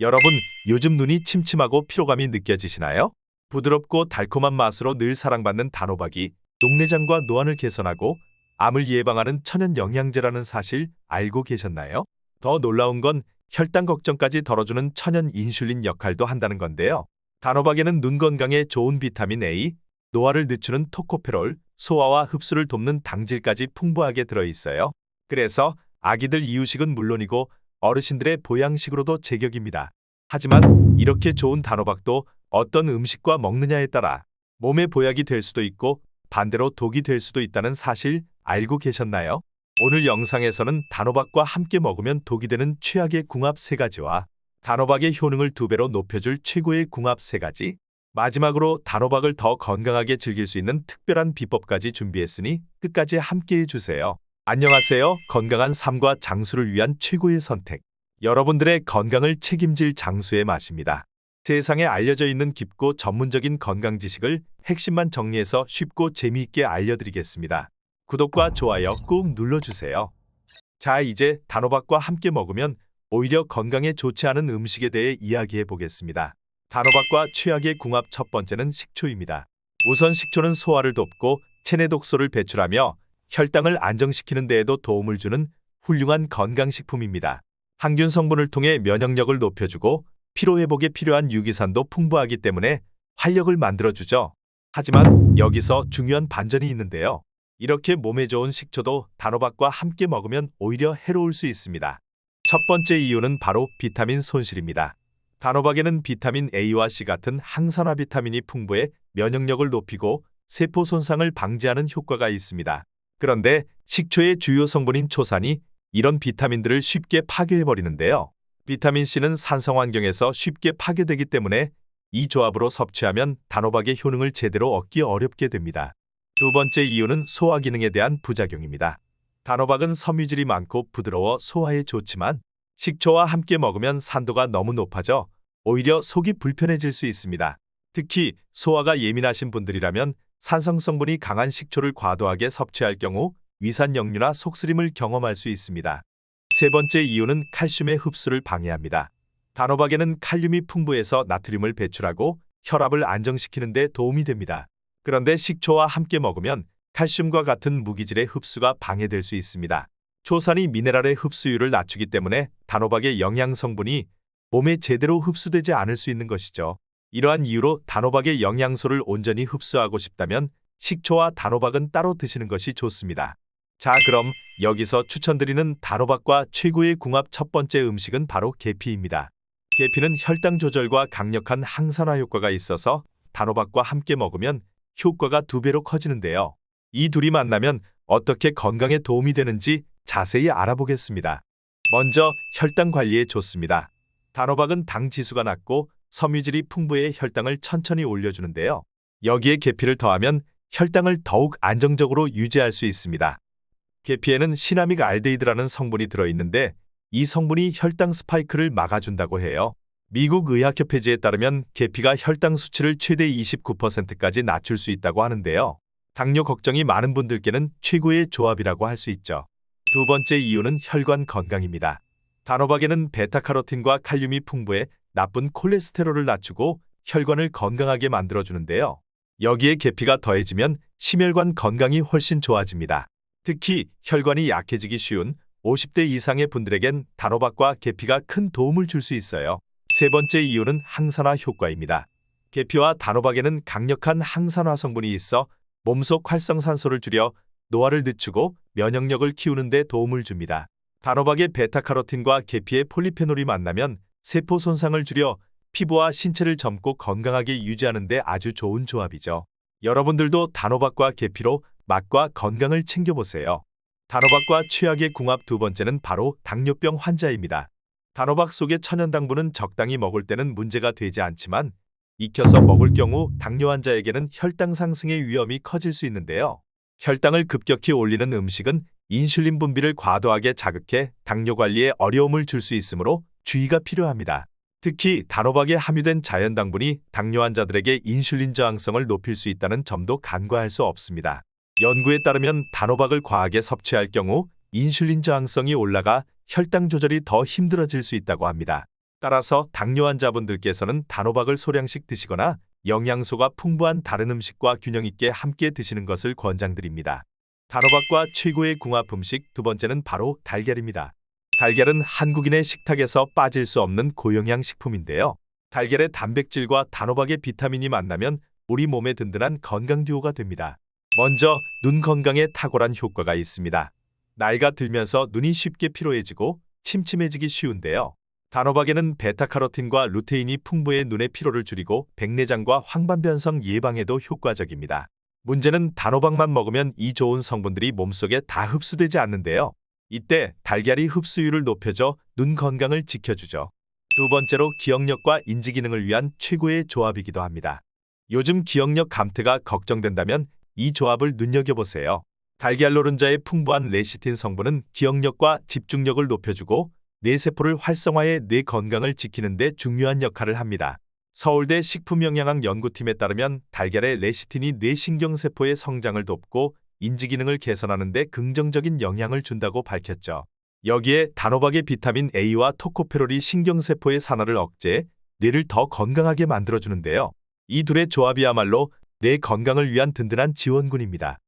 여러분, 요즘 눈이 침침하고 피로감이 느껴지시나요? 부드럽고 달콤한 맛으로 늘 사랑받는 단호박이 녹내장과 노안을 개선하고 암을 예방하는 천연 영양제라는 사실 알고 계셨나요? 더 놀라운 건 혈당 걱정까지 덜어주는 천연 인슐린 역할도 한다는 건데요. 단호박에는 눈 건강에 좋은 비타민 A, 노화를 늦추는 토코페롤, 소화와 흡수를 돕는 당질까지 풍부하게 들어있어요. 그래서 아기들 이유식은 물론이고 어르신들의 보양식으로도 제격입니다. 하지만 이렇게 좋은 단호박도 어떤 음식과 먹느냐에 따라 몸에 보약이 될 수도 있고 반대로 독이 될 수도 있다는 사실 알고 계셨나요? 오늘 영상에서는 단호박과 함께 먹으면 독이 되는 최악의 궁합 3가지와 단호박의 효능을 2배로 높여줄 최고의 궁합 3가지, 마지막으로 단호박을 더 건강하게 즐길 수 있는 특별한 비법까지 준비했으니 끝까지 함께해 주세요. 안녕하세요. 건강한 삶과 장수를 위한 최고의 선택. 여러분들의 건강을 책임질 장수의 맛입니다. 세상에 알려져 있는 깊고 전문적인 건강 지식을 핵심만 정리해서 쉽고 재미있게 알려드리겠습니다. 구독과 좋아요 꾹 눌러주세요. 자, 이제 단호박과 함께 먹으면 오히려 건강에 좋지 않은 음식에 대해 이야기해 보겠습니다. 단호박과 최악의 궁합 첫 번째는 식초입니다. 우선 식초는 소화를 돕고 체내 독소를 배출하며 혈당을 안정시키는 데에도 도움을 주는 훌륭한 건강식품입니다. 항균 성분을 통해 면역력을 높여주고 피로회복에 필요한 유기산도 풍부하기 때문에 활력을 만들어주죠. 하지만 여기서 중요한 반전이 있는데요. 이렇게 몸에 좋은 식초도 단호박과 함께 먹으면 오히려 해로울 수 있습니다. 첫 번째 이유는 바로 비타민 손실입니다. 단호박에는 비타민 A와 C 같은 항산화 비타민이 풍부해 면역력을 높이고 세포 손상을 방지하는 효과가 있습니다. 그런데 식초의 주요 성분인 초산이 이런 비타민들을 쉽게 파괴해버리는데요. 비타민 C는 산성 환경에서 쉽게 파괴되기 때문에 이 조합으로 섭취하면 단호박의 효능을 제대로 얻기 어렵게 됩니다. 두 번째 이유는 소화 기능에 대한 부작용입니다. 단호박은 섬유질이 많고 부드러워 소화에 좋지만 식초와 함께 먹으면 산도가 너무 높아져 오히려 속이 불편해질 수 있습니다. 특히 소화가 예민하신 분들이라면 산성 성분이 강한 식초를 과도하게 섭취할 경우 위산 역류나 속쓰림을 경험할 수 있습니다. 세 번째 이유는 칼슘의 흡수를 방해합니다. 단호박에는 칼륨이 풍부해서 나트륨을 배출하고 혈압을 안정시키는 데 도움이 됩니다. 그런데 식초와 함께 먹으면 칼슘과 같은 무기질의 흡수가 방해될 수 있습니다. 초산이 미네랄의 흡수율을 낮추기 때문에 단호박의 영양 성분이 몸에 제대로 흡수되지 않을 수 있는 것이죠. 이러한 이유로 단호박의 영양소를 온전히 흡수하고 싶다면 식초와 단호박은 따로 드시는 것이 좋습니다. 자, 그럼 여기서 추천드리는 단호박과 최고의 궁합 첫 번째 음식은 바로 계피입니다. 계피는 혈당 조절과 강력한 항산화 효과가 있어서 단호박과 함께 먹으면 효과가 2배로 커지는데요. 이 둘이 만나면 어떻게 건강에 도움이 되는지 자세히 알아보겠습니다. 먼저 혈당 관리에 좋습니다. 단호박은 당 지수가 낮고 섬유질이 풍부해 혈당을 천천히 올려주는데요. 여기에 계피를 더하면 혈당을 더욱 안정적으로 유지할 수 있습니다. 계피에는 시나믹 알데히드라는 성분이 들어있는데 이 성분이 혈당 스파이크를 막아준다고 해요. 미국 의학협회지에 따르면 계피가 혈당 수치를 최대 29%까지 낮출 수 있다고 하는데요. 당뇨 걱정이 많은 분들께는 최고의 조합이라고 할 수 있죠. 두 번째 이유는 혈관 건강입니다. 단호박에는 베타카로틴과 칼륨이 풍부해 나쁜 콜레스테롤을 낮추고 혈관을 건강하게 만들어주는데요. 여기에 계피가 더해지면 심혈관 건강이 훨씬 좋아집니다. 특히 혈관이 약해지기 쉬운 50대 이상의 분들에겐 단호박과 계피가 큰 도움을 줄 수 있어요. 세 번째 이유는 항산화 효과입니다. 계피와 단호박에는 강력한 항산화 성분이 있어 몸속 활성산소를 줄여 노화를 늦추고 면역력을 키우는 데 도움을 줍니다. 단호박의 베타카로틴과 계피의 폴리페놀이 만나면 세포 손상을 줄여 피부와 신체를 젊고 건강하게 유지하는 데 아주 좋은 조합이죠. 여러분들도 단호박과 계피로 맛과 건강을 챙겨보세요. 단호박과 최악의 궁합 두 번째는 바로 당뇨병 환자입니다. 단호박 속의 천연당분은 적당히 먹을 때는 문제가 되지 않지만 익혀서 먹을 경우 당뇨 환자에게는 혈당 상승의 위험이 커질 수 있는데요. 혈당을 급격히 올리는 음식은 인슐린 분비를 과도하게 자극해 당뇨 관리에 어려움을 줄 수 있으므로 주의가 필요합니다. 특히 단호박에 함유된 자연당분이 당뇨 환자들에게 인슐린 저항성을 높일 수 있다는 점도 간과할 수 없습니다. 연구에 따르면 단호박을 과하게 섭취할 경우 인슐린 저항성이 올라가 혈당 조절이 더 힘들어질 수 있다고 합니다. 따라서 당뇨 환자분들께서는 단호박을 소량씩 드시거나 영양소가 풍부한 다른 음식과 균형 있게 함께 드시는 것을 권장드립니다. 단호박과 최고의 궁합 음식 두 번째는 바로 달걀입니다. 달걀은 한국인의 식탁에서 빠질 수 없는 고영양 식품인데요. 달걀의 단백질과 단호박의 비타민이 만나면 우리 몸에 든든한 건강 듀오가 됩니다. 먼저 눈 건강에 탁월한 효과가 있습니다. 나이가 들면서 눈이 쉽게 피로해지고 침침해지기 쉬운데요. 단호박에는 베타카로틴과 루테인이 풍부해 눈의 피로를 줄이고 백내장과 황반변성 예방에도 효과적입니다. 문제는 단호박만 먹으면 이 좋은 성분들이 몸속에 다 흡수되지 않는데요. 이때 달걀이 흡수율을 높여줘 눈 건강을 지켜주죠. 두 번째로 기억력과 인지 기능을 위한 최고의 조합이기도 합니다. 요즘 기억력 감퇴가 걱정된다면 이 조합을 눈여겨보세요. 달걀 노른자의 풍부한 레시틴 성분은 기억력과 집중력을 높여주고 뇌세포를 활성화해 뇌 건강을 지키는 데 중요한 역할을 합니다. 서울대 식품영양학 연구팀에 따르면 달걀의 레시틴이 뇌신경세포의 성장을 돕고 인지기능을 개선하는 데 긍정적인 영향을 준다고 밝혔죠. 여기에 단호박의 비타민 A와 토코페롤이 신경세포의 산화를 억제해 뇌를 더 건강하게 만들어주는데요. 이 둘의 조합이야말로 뇌 건강을 위한 든든한 지원군입니다.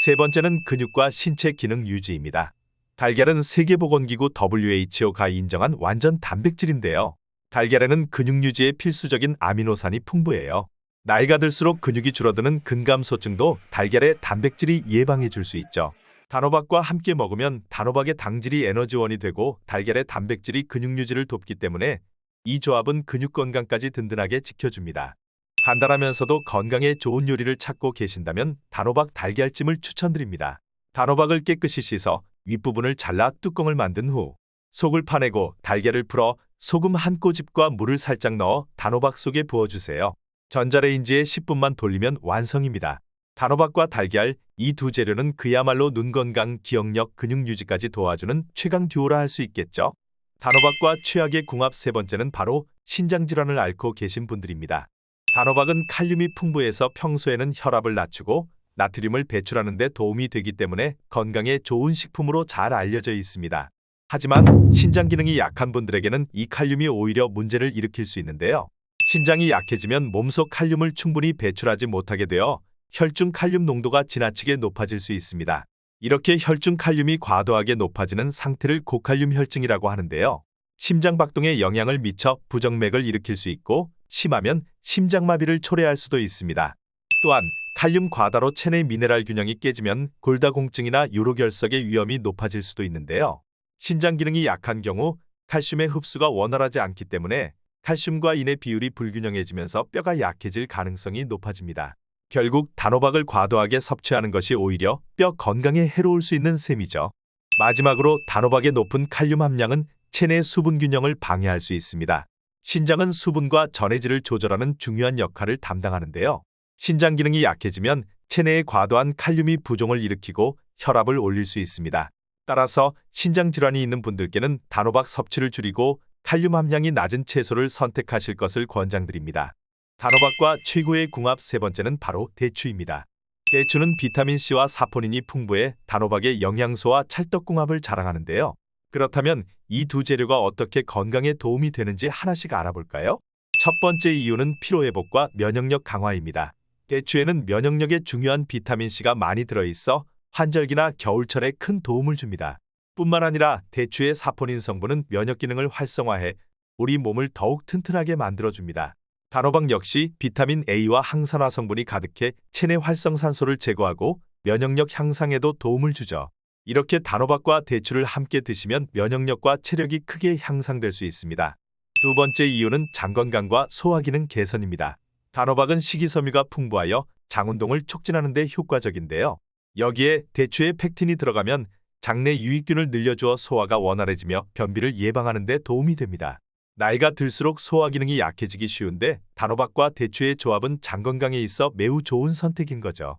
세 번째는 근육과 신체 기능 유지입니다. 달걀은 세계보건기구 WHO가 인정한 완전 단백질인데요. 달걀에는 근육 유지에 필수적인 아미노산이 풍부해요. 나이가 들수록 근육이 줄어드는 근감소증도 달걀의 단백질이 예방해 줄 수 있죠. 단호박과 함께 먹으면 단호박의 당질이 에너지원이 되고 달걀의 단백질이 근육 유지를 돕기 때문에 이 조합은 근육 건강까지 든든하게 지켜줍니다. 간단하면서도 건강에 좋은 요리를 찾고 계신다면 단호박 달걀찜을 추천드립니다. 단호박을 깨끗이 씻어 윗부분을 잘라 뚜껑을 만든 후 속을 파내고 달걀을 풀어 소금 한 꼬집과 물을 살짝 넣어 단호박 속에 부어주세요. 전자레인지에 10분만 돌리면 완성입니다. 단호박과 달걀, 이 두 재료는 그야말로 눈 건강, 기억력, 근육 유지까지 도와주는 최강 듀오라 할 수 있겠죠. 단호박과 최악의 궁합 세 번째는 바로 신장질환을 앓고 계신 분들입니다. 단호박은 칼륨이 풍부해서 평소에는 혈압을 낮추고 나트륨을 배출하는 데 도움이 되기 때문에 건강에 좋은 식품으로 잘 알려져 있습니다. 하지만 신장 기능이 약한 분들에게는 이 칼륨이 오히려 문제를 일으킬 수 있는데요. 신장이 약해지면 몸속 칼륨을 충분히 배출하지 못하게 되어 혈중 칼륨 농도가 지나치게 높아질 수 있습니다. 이렇게 혈중 칼륨이 과도하게 높아지는 상태를 고칼륨 혈증이라고 하는데요. 심장박동에 영향을 미쳐 부정맥을 일으킬 수 있고 심하면 심장마비를 초래할 수도 있습니다. 또한 칼륨 과다로 체내 미네랄 균형이 깨지면 골다공증이나 요로결석의 위험이 높아질 수도 있는데요. 신장 기능이 약한 경우 칼슘의 흡수가 원활하지 않기 때문에 칼슘과 인의 비율이 불균형해지면서 뼈가 약해질 가능성이 높아집니다. 결국 단호박을 과도하게 섭취하는 것이 오히려 뼈 건강에 해로울 수 있는 셈이죠. 마지막으로 단호박의 높은 칼륨 함량은 체내 수분 균형을 방해할 수 있습니다. 신장은 수분과 전해질을 조절하는 중요한 역할을 담당하는데요. 신장 기능이 약해지면 체내에 과도한 칼륨이 부종을 일으키고 혈압을 올릴 수 있습니다. 따라서 신장 질환이 있는 분들께는 단호박 섭취를 줄이고 칼륨 함량이 낮은 채소를 선택하실 것을 권장드립니다. 단호박과 최고의 궁합 세 번째는 바로 대추입니다. 대추는 비타민C와 사포닌이 풍부해 단호박의 영양소와 찰떡궁합을 자랑하는데요. 그렇다면 이 두 재료가 어떻게 건강에 도움이 되는지 하나씩 알아볼까요? 첫 번째 이유는 피로회복과 면역력 강화입니다. 대추에는 면역력에 중요한 비타민C가 많이 들어있어 환절기나 겨울철에 큰 도움을 줍니다. 뿐만 아니라 대추의 사포닌 성분은 면역 기능을 활성화해 우리 몸을 더욱 튼튼하게 만들어줍니다. 단호박 역시 비타민 A와 항산화 성분이 가득해 체내 활성산소를 제거하고 면역력 향상에도 도움을 주죠. 이렇게 단호박과 대추를 함께 드시면 면역력과 체력이 크게 향상될 수 있습니다. 두 번째 이유는 장 건강과 소화 기능 개선입니다. 단호박은 식이섬유가 풍부하여 장 운동을 촉진하는 데 효과적인데요. 여기에 대추에 팩틴이 들어가면 장내 유익균을 늘려주어 소화가 원활해지며 변비를 예방하는 데 도움이 됩니다. 나이가 들수록 소화 기능이 약해지기 쉬운데 단호박과 대추의 조합은 장 건강에 있어 매우 좋은 선택인 거죠.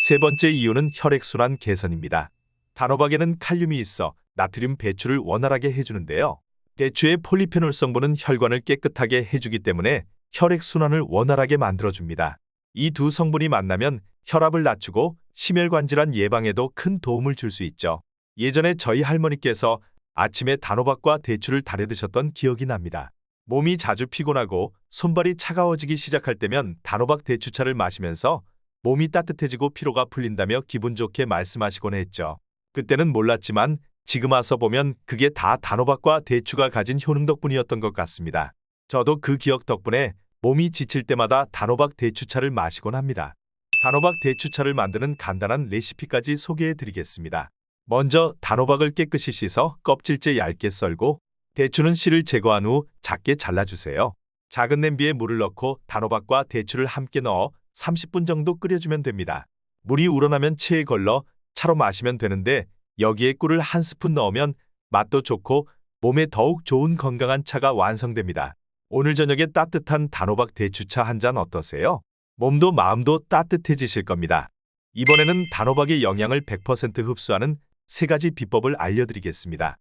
세 번째 이유는 혈액순환 개선입니다. 단호박에는 칼륨이 있어 나트륨 배출을 원활하게 해주는데요. 대추의 폴리페놀 성분은 혈관을 깨끗하게 해주기 때문에 혈액순환을 원활하게 만들어줍니다. 이 두 성분이 만나면 혈압을 낮추고 심혈관 질환 예방에도 큰 도움을 줄 수 있죠. 예전에 저희 할머니께서 아침에 단호박과 대추를 달여 드셨던 기억이 납니다. 몸이 자주 피곤하고 손발이 차가워지기 시작할 때면 단호박 대추차를 마시면서 몸이 따뜻해지고 피로가 풀린다며 기분 좋게 말씀하시곤 했죠. 그때는 몰랐지만 지금 와서 보면 그게 다 단호박과 대추가 가진 효능 덕분이었던 것 같습니다. 저도 그 기억 덕분에 몸이 지칠 때마다 단호박 대추차를 마시곤 합니다. 단호박 대추차를 만드는 간단한 레시피까지 소개해 드리겠습니다. 먼저 단호박을 깨끗이 씻어 껍질째 얇게 썰고 대추는 씨를 제거한 후 작게 잘라주세요. 작은 냄비에 물을 넣고 단호박과 대추를 함께 넣어 30분 정도 끓여주면 됩니다. 물이 우러나면 체에 걸러 차로 마시면 되는데 여기에 꿀을 한 스푼 넣으면 맛도 좋고 몸에 더욱 좋은 건강한 차가 완성됩니다. 오늘 저녁에 따뜻한 단호박 대추차 한 잔 어떠세요? 몸도 마음도 따뜻해지실 겁니다. 이번에는 단호박의 영양을 100% 흡수하는 3가지 비법을 알려드리겠습니다.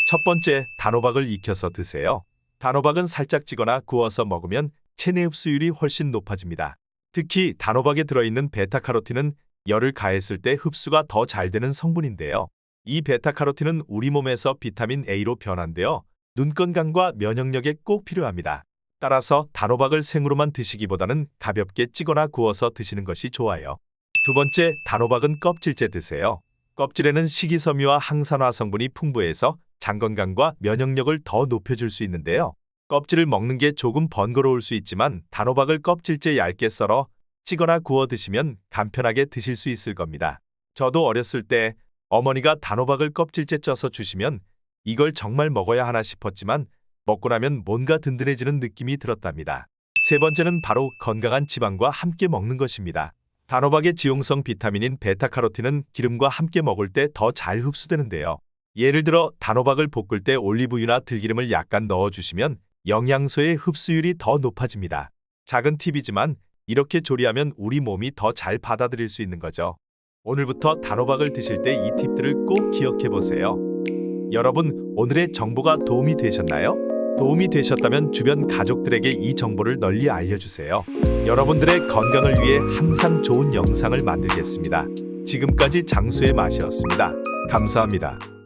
첫 번째, 단호박을 익혀서 드세요. 단호박은 살짝 찌거나 구워서 먹으면 체내 흡수율이 훨씬 높아집니다. 특히 단호박에 들어있는 베타카로틴은 열을 가했을 때 흡수가 더 잘 되는 성분인데요. 이 베타카로틴은 우리 몸에서 비타민 A로 변환되어 눈 건강과 면역력에 꼭 필요합니다. 따라서 단호박을 생으로만 드시기보다는 가볍게 찌거나 구워서 드시는 것이 좋아요. 두 번째, 단호박은 껍질째 드세요. 껍질에는 식이섬유와 항산화 성분이 풍부해서 장 건강과 면역력을 더 높여줄 수 있는데요. 껍질을 먹는 게 조금 번거로울 수 있지만 단호박을 껍질째 얇게 썰어 찌거나 구워 드시면 간편하게 드실 수 있을 겁니다. 저도 어렸을 때 어머니가 단호박을 껍질째 쪄서 주시면 이걸 정말 먹어야 하나 싶었지만 먹고 나면 뭔가 든든해지는 느낌이 들었답니다. 세 번째는 바로 건강한 지방과 함께 먹는 것입니다. 단호박의 지용성 비타민인 베타카로틴은 기름과 함께 먹을 때 더 잘 흡수되는데요. 예를 들어 단호박을 볶을 때 올리브유나 들기름을 약간 넣어주시면 영양소의 흡수율이 더 높아집니다. 작은 팁이지만 이렇게 조리하면 우리 몸이 더 잘 받아들일 수 있는 거죠. 오늘부터 단호박을 드실 때 이 팁들을 꼭 기억해 보세요. 여러분, 오늘의 정보가 도움이 되셨나요? 도움이 되셨다면 주변 가족들에게 이 정보를 널리 알려주세요. 여러분들의 건강을 위해 항상 좋은 영상을 만들겠습니다. 지금까지 장수의 맛이었습니다. 감사합니다.